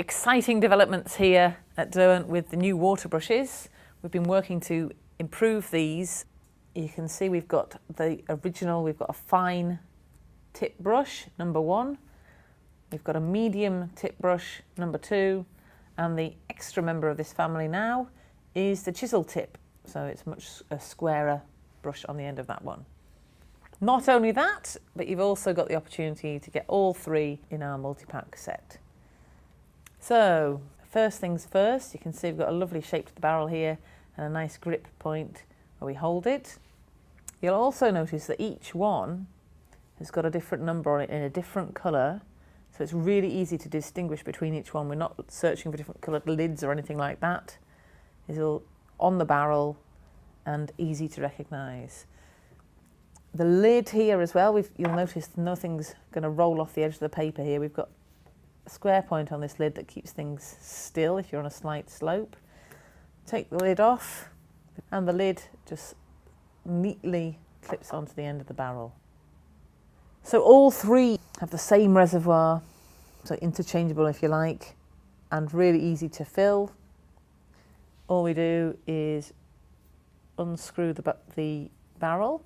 exciting developments here at Derwent with the new water brushes. We've been working to improve these. You can see we've got the original, we've got a fine tip brush, number 1. We've got a medium tip brush, number 2. And the extra member of this family now is the chisel tip. So it's much a squarer brush on the end of that one. Not only that, but you've also got the opportunity to get all 3 in our multi-pack set. So first things first, you can see we've got a lovely shape to the barrel here and a nice grip point where we hold it. You'll also notice that each one has got a different number on it in a different colour, so it's really easy to distinguish between each one. We're not searching for different coloured lids or anything like that. It's all on the barrel and easy to recognise. The lid here as well, you'll notice nothing's going to roll off the edge of the paper here. We've got a square point on this lid that keeps things still if you're on a slight slope. Take the lid off and the lid just neatly clips onto the end of the barrel. So all 3 have the same reservoir, so interchangeable if you like, and really easy to fill. All we do is unscrew the barrel,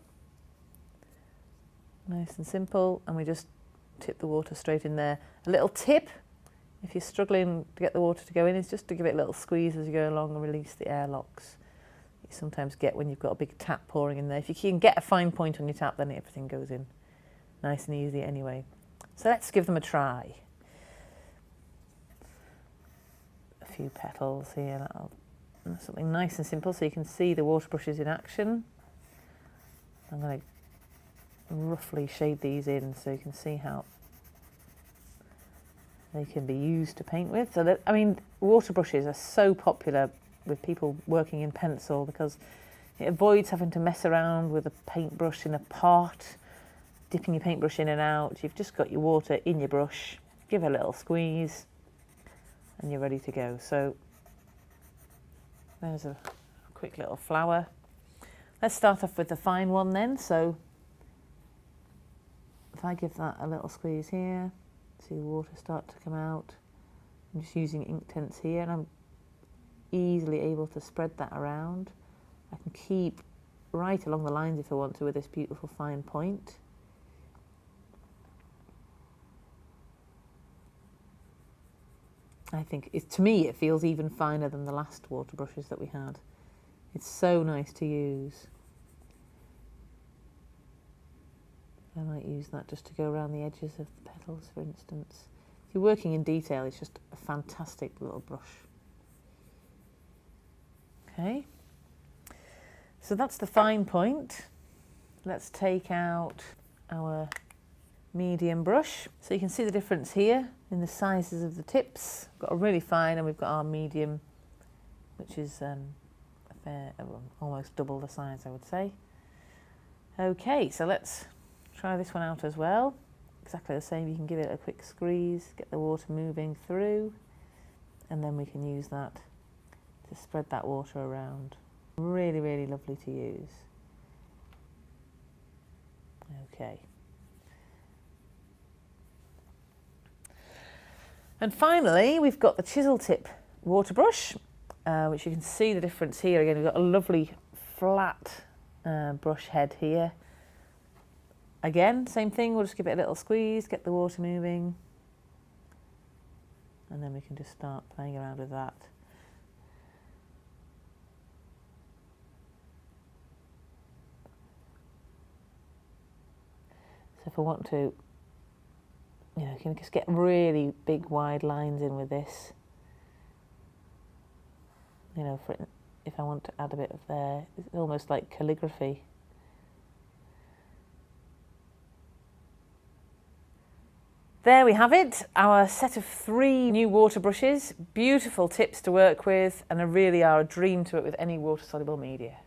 nice and simple, and we just tip the water straight in there. A little tip, if you're struggling to get the water to go in, is just to give it a little squeeze as you go along and release the airlocks. You sometimes get when you've got a big tap pouring in there. If you can get a fine point on your tap, then everything goes in nice and easy anyway. So let's give them a try. A few petals here, something nice and simple so you can see the water brushes in action. I'm going to roughly shade these in so you can see how they can be used to paint with. So that, I mean, water brushes are so popular with people working in pencil because it avoids having to mess around with a paintbrush in a pot, dipping your paintbrush in and out. You've just got your water in your brush, give it a little squeeze and you're ready to go. So there's a quick little flower. Let's start off with the fine one then. So if I give that a little squeeze here, see the water start to come out. I'm just using Inktense here and I'm easily able to spread that around. I can keep right along the lines if I want to with this beautiful fine point. I think, to me, it feels even finer than the last water brushes that we had. It's so nice to use. I might use that just to go around the edges of the petals, for instance. If you're working in detail, it's just a fantastic little brush. Okay, so that's the fine point. Let's take out our medium brush. So you can see the difference here in the sizes of the tips. We've got a really fine and we've got our medium, which is almost double the size, I would say. Okay, so let's try this one out as well. Exactly the same, you can give it a quick squeeze, get the water moving through, and then we can use that to spread that water around. Really, really lovely to use. Okay. And finally, we've got the chisel tip water brush, which you can see the difference here. Again, we've got a lovely flat brush head here. Again, same thing, we'll just give it a little squeeze, get the water moving, and then we can just start playing around with that. So if I want to, you can just get really big wide lines in with this. If I want to add a bit of there, it's almost like calligraphy. There we have it, our set of 3 new water brushes, beautiful tips to work with, and they really are a dream to work with any water-soluble media.